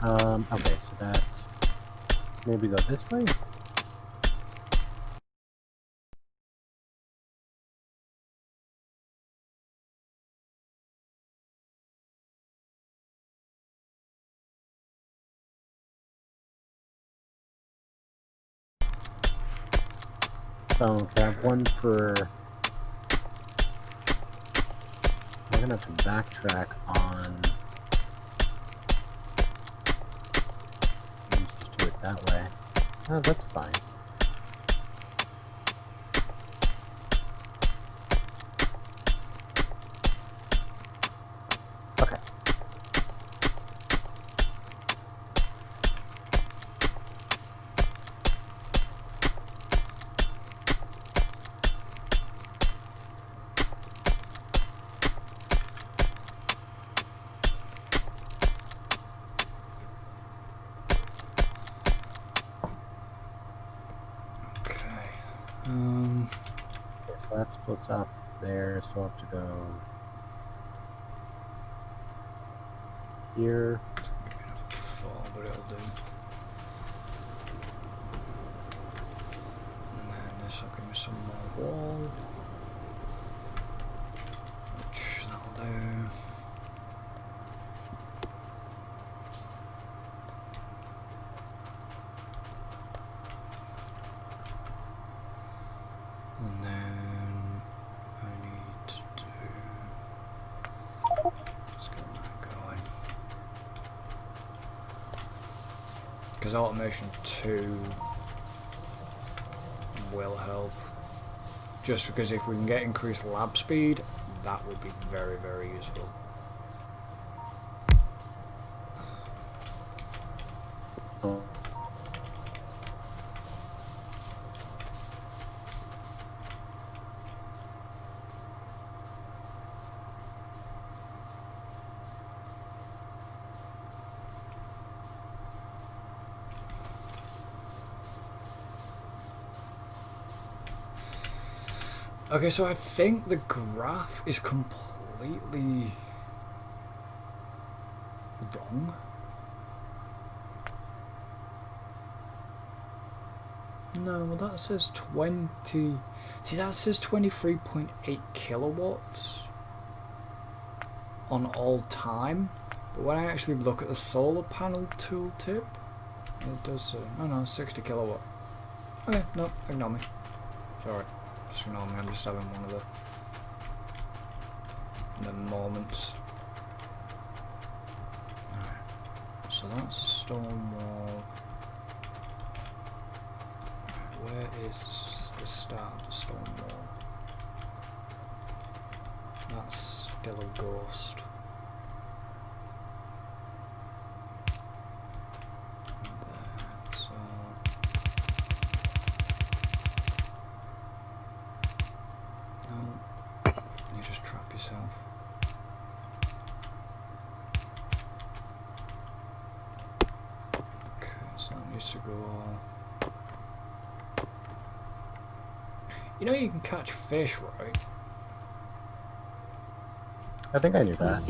Okay, so that's maybe go this way? So, okay, I have one for... I'm gonna have to backtrack on... Just do it that way. Oh, that's fine. Okay. Okay, so that splits off there, so I'll have to go here. Four, but it'll do. And then this will give me some more wall. Which that'll do. And then I need to do... Let's get that going. Because automation 2 will help. Just because if we can get increased lab speed, that would be very, very useful. Oh. Okay, so I think the graph is completely wrong. No, that says 20... See, that says 23.8 kilowatts on all time. But when I actually look at the solar panel tooltip, it does say, oh no, 60 kilowatt. Okay, no, ignore me. Sorry. Just ignore me, I'm just having one of the moments. Alright, so that's a stone wall. Where is the start of the stone wall? That's still a ghost. There, so... No, you just trap yourself. Okay, so that needs to go all... You know you can catch fish, right? I think I knew that.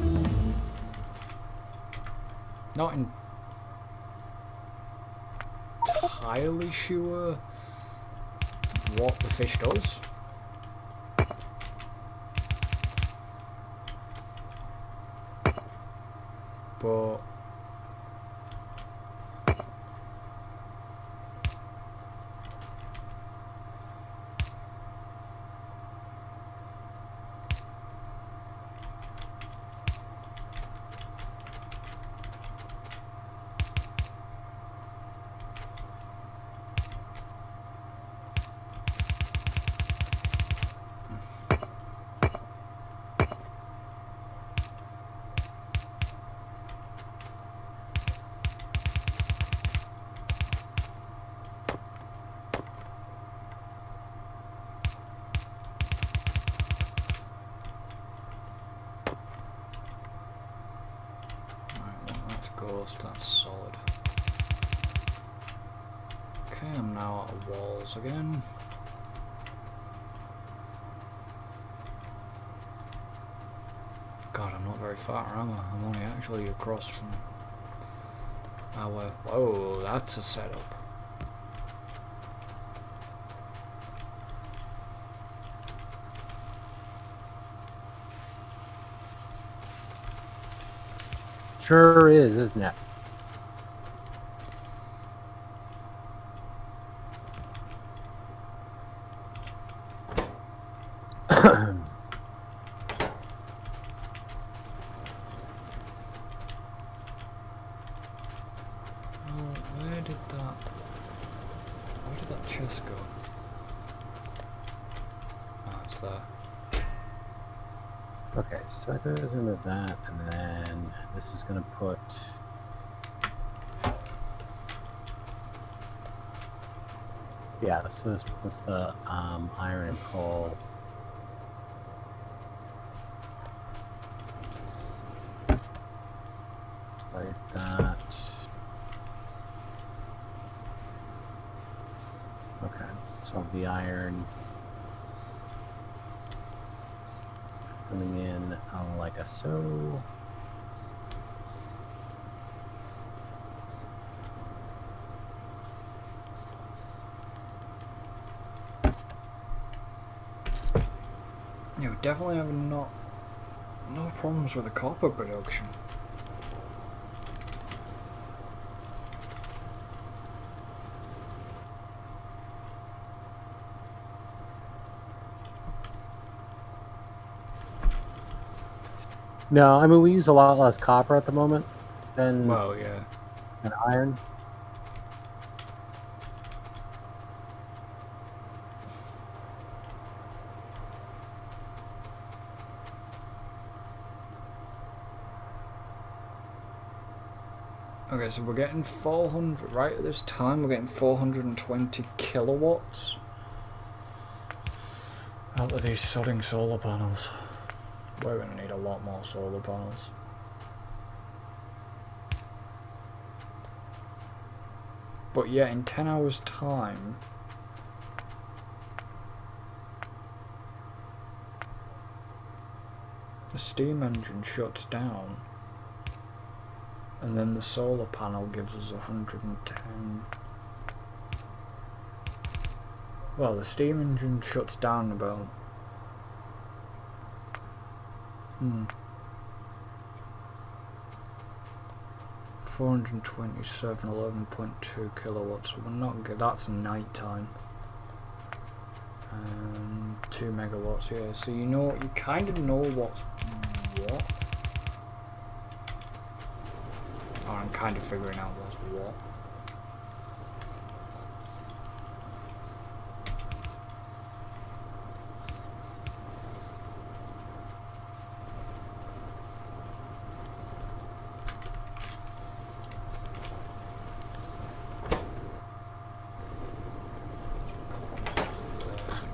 Not entirely sure what the fish does. But ghost, that's solid. Okay, I'm now out of walls again. God, I'm not very far, am I? I'm only actually across from our... Whoa, that's a setup. Sure is, isn't it? Where did that chest go? Oh, it's there. Okay, so that goes into that, and then this is going to put... Yeah, so this puts the iron and coal. Like that. Okay, so the iron coming in like a so. Yeah, we definitely have no problems with the copper production. No, I mean we use a lot less copper at the moment than Well, yeah. Iron. Okay, so we're getting 400, right at this time, we're getting 420 kilowatts out of these sodding solar panels. We're going to need a lot more solar panels. But yeah, in 10 hours time, the steam engine shuts down. And then the solar panel gives us 110. Well, the steam engine shuts down about... 427, 11.2 kilowatts. We're not good. That's night time. 2 megawatts, yeah. So you kind of know what's what. Or I'm kind of figuring out what's what.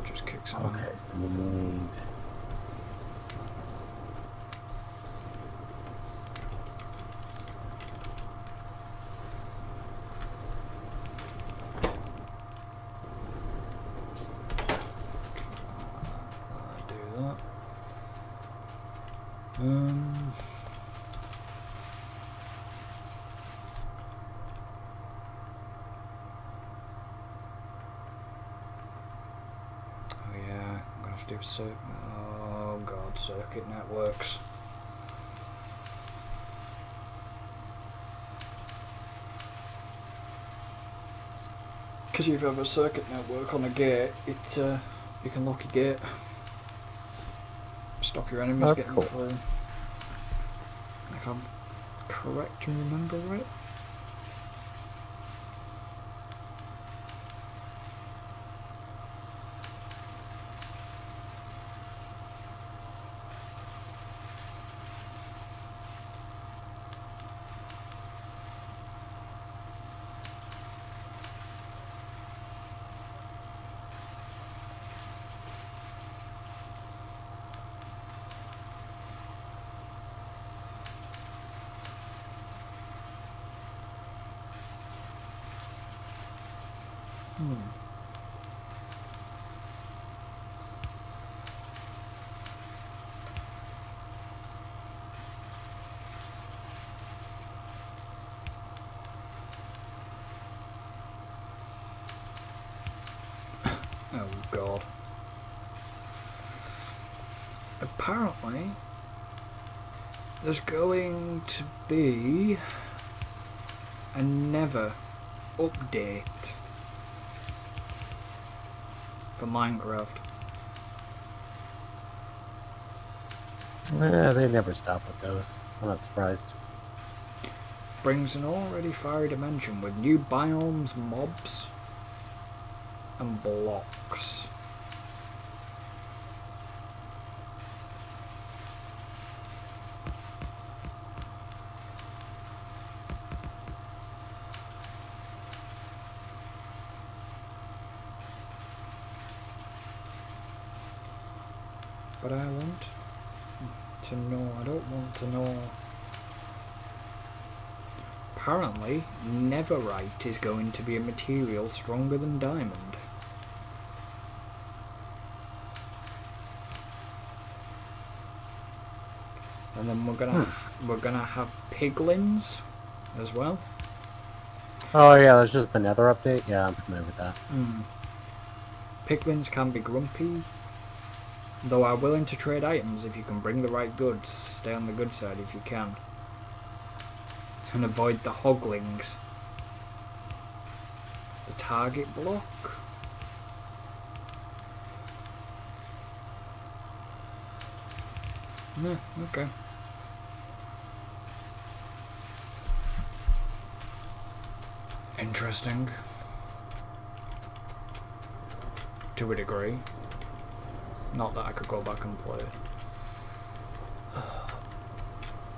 Just kick some. Okay, so we need... Oh yeah, I'm gonna have to do oh god, circuit networks. Because if you have a circuit network on a gate, you can lock your gate. Stop your enemies getting through. If I'm correct and remember right. Oh god. Apparently, there's going to be a never update for Minecraft. Yeah, they never stop with those. I'm not surprised. Brings an already fiery dimension with new biomes, mobs, and blocks. But I want to know, I don't want to know. Apparently, netherite is going to be a material stronger than diamond. And then we're gonna have piglins as well. Oh yeah, that's just another update. Yeah, I'm familiar with that. Piglins can be grumpy, though are willing to trade items if you can bring the right goods. Stay on the good side if you can. And avoid the hoglings. The target block. No, okay. Interesting. To a degree. Not that I could go back and play it.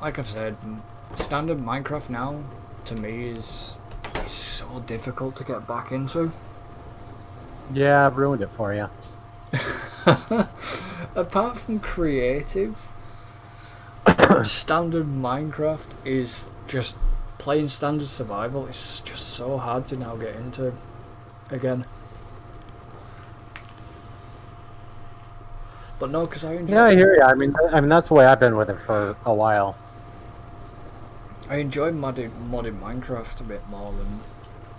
Like I've said, standard Minecraft now, to me, is so difficult to get back into. Yeah, I've ruined it for you. Apart from creative, standard Minecraft is just playing standard survival. It's just so hard to now get into again. But no, because I enjoy. Yeah, I hear you. I mean, that's the way I've been with it for a while. I enjoy modding Minecraft a bit more than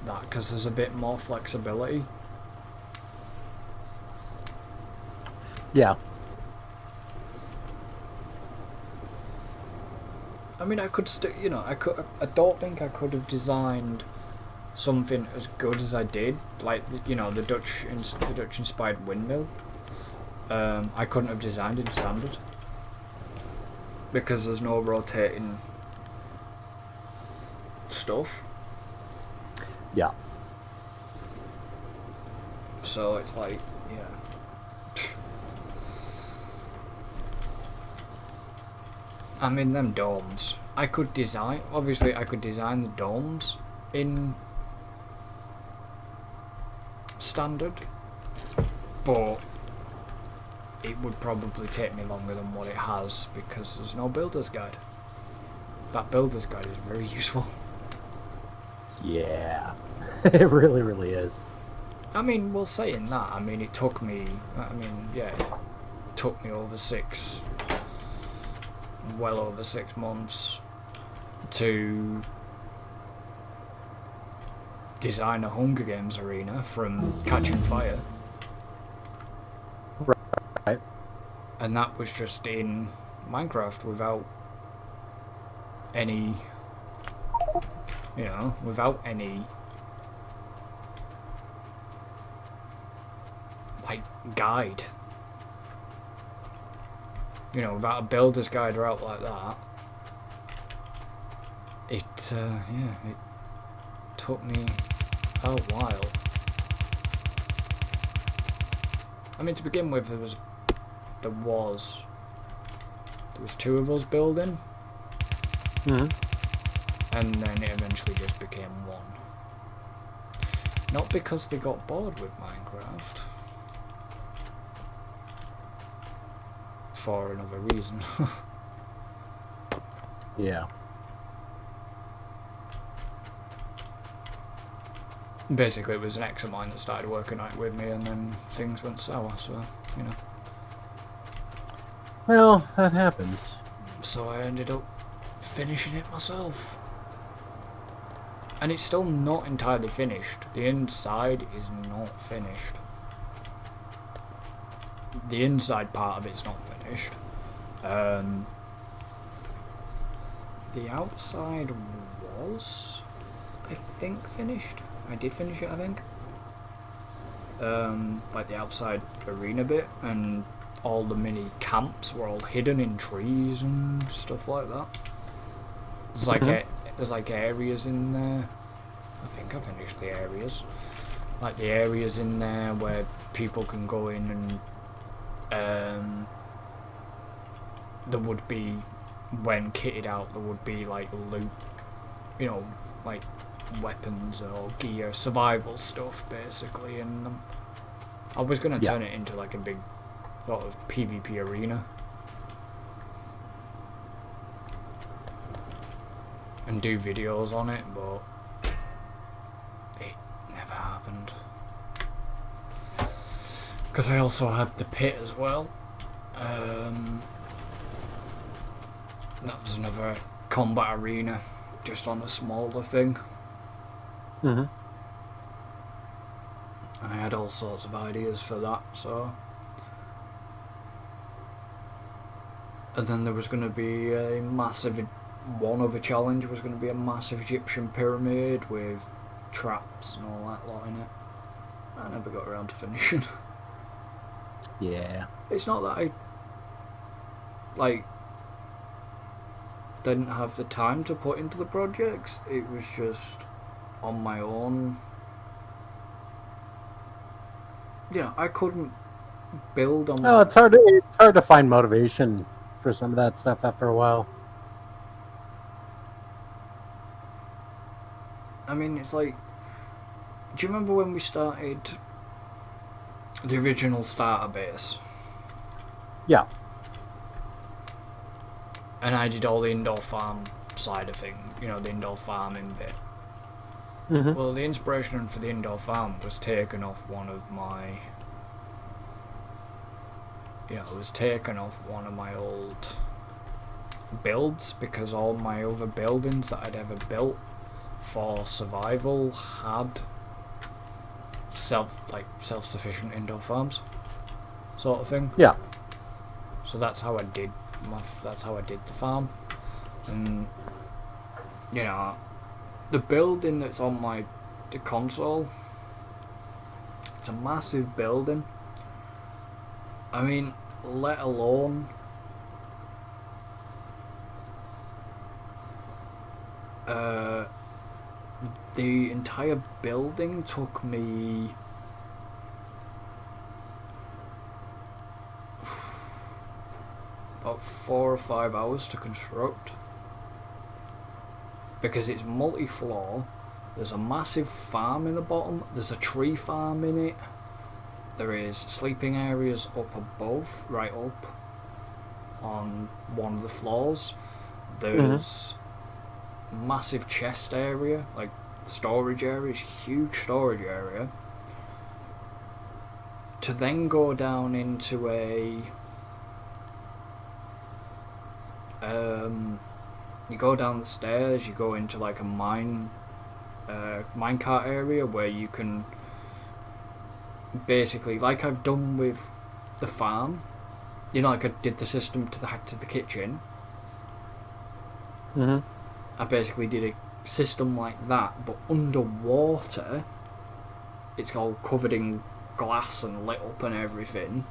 that because there's a bit more flexibility. Yeah. I mean, I could you know, I don't think I could have designed something as good as I did, like you know, the Dutch inspired windmill. I couldn't have designed in standard because there's no rotating stuff. Yeah. So it's like, yeah. I mean, them domes. I could design the domes in standard, but it would probably take me longer than what it has because there's no builder's guide. That builder's guide is very useful. Yeah. It really, really is. I mean, well, saying that, I mean, it took me, it took me well over 6 months to design a Hunger Games arena from Catching Fire. Right. And that was just in Minecraft without any, like, guide. You know, without a builder's guide or out like that. It took me a while. I mean, to begin with, there was 2 of us building, and then it eventually just became 1. Not because they got bored with Minecraft, for another reason. Yeah. Basically, it was an ex of mine that started working out with me, and then things went sour, so, you know. Well, that happens. So I ended up finishing it myself. And it's still not entirely finished. The inside is not finished. the inside part of it's not finished. The outside was, I think, finished. I did finish it, I think. Like the outside arena bit, and all the mini camps were all hidden in trees and stuff like that. There's like there's like areas in there. I think I finished the areas. Like the areas in there where people can go in and there would be, when kitted out, there would be like loot, you know, like weapons or gear, survival stuff basically, and I was going to turn it into like a big sort of PvP arena and do videos on it, but it never happened because I also had the pit as well. That was another combat arena, just on a smaller thing. Mm-hmm. And I had all sorts of ideas for that, so. And then there was going to be a massive, one other challenge was going to be a massive Egyptian pyramid with traps and all that lot in it. I never got around to finishing. Yeah. It's not that I, like, didn't have the time to put into the projects, it was just on my own. Yeah, I couldn't build on. Well, it's hard to find motivation for some of that stuff after a while. I mean, it's like, do you remember when we started the original starter base? Yeah. And I did all the indoor farm side of things, you know, the indoor farming bit. Mm-hmm. Well, the inspiration for the indoor farm was taken off one of my, it was taken off one of my old builds, because all my other buildings that I'd ever built for survival had self-sufficient indoor farms, sort of thing. Yeah. So that's how I did the farm, and the building that's on the console, it's a massive building. I mean, let alone the entire building took me about 4 or 5 hours to construct, because it's multi-floor. There's a massive farm in the bottom, there's a tree farm in it, there is sleeping areas up above, right up on one of the floors. There's massive chest area, like storage areas, huge storage area, to then go down into a you go down the stairs, you go into like a minecart area where you can basically, like I've done with the farm, like I did the system to the kitchen. I basically did a system like that, but underwater. It's all covered in glass and lit up and everything.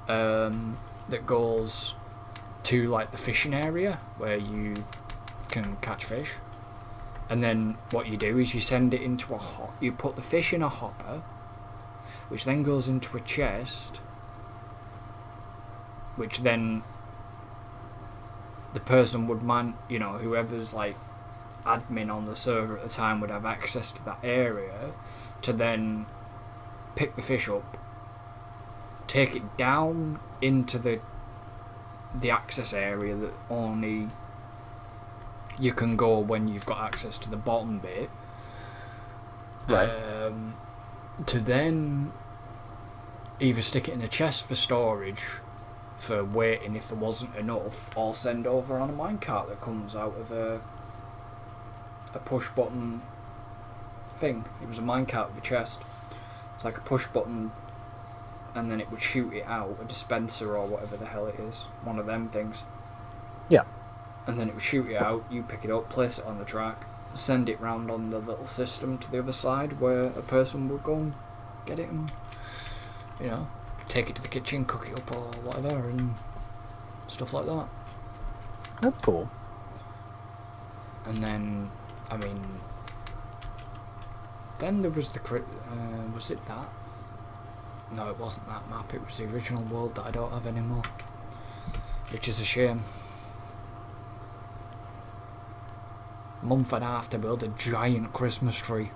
That goes to like the fishing area where you can catch fish, and then what you do is you send it into you put the fish in a hopper, which then goes into a chest, which then the person would whoever's like admin on the server at the time would have access to that area to then pick the fish up, take it down into the access area that only you can go when you've got access to the bottom bit, right? To then either stick it in the chest for storage, for waiting if there wasn't enough, or send over on a minecart that comes out of a push button thing. It was a minecart with a chest. It's like a push button and then it would shoot it out, a dispenser or whatever the hell it is, one of them things. Yeah. And then it would shoot it out, you pick it up, place it on the track, send it round on the little system to the other side where a person would go and get it and, you know, take it to the kitchen, cook it up or whatever, and stuff like that. That's cool. And then, I mean, then there was the was it that? No, it wasn't that map. It was the original world that I don't have anymore, which is a shame. Month and a half to build a giant Christmas tree.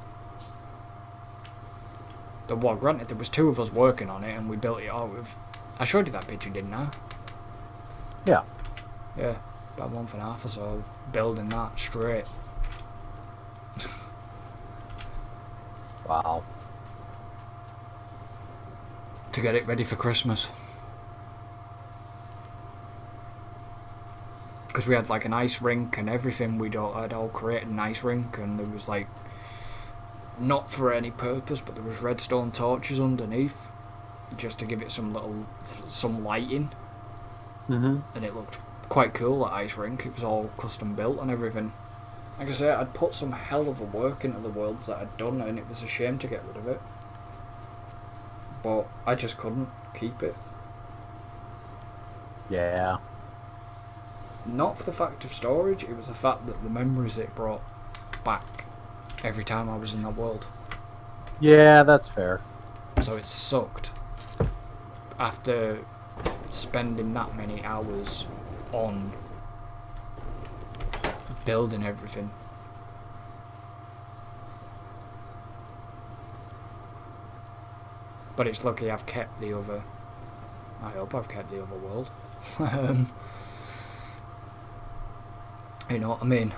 Well, granted, there was 2 of us working on it, and we built it out with. I showed you that picture, didn't I? Yeah. Yeah, about a month and a half or so building that straight. Wow. To get it ready for Christmas. Because we had like an ice rink and everything. I'd all created an ice rink, and there was like, not for any purpose, but there was redstone torches underneath, just to give it some lighting. Mm-hmm. And it looked quite cool, that ice rink. It was all custom built and everything. Like I say, I'd put some hell of a work into the worlds that I'd done, and it was a shame to get rid of it. But I just couldn't keep it. Yeah. Not for the fact of storage, it was the fact that the memories it brought back every time I was in that world. Yeah, that's fair. So it sucked. After spending that many hours on building everything. But it's lucky I've kept the other. I hope I've kept the other world. You know what I mean?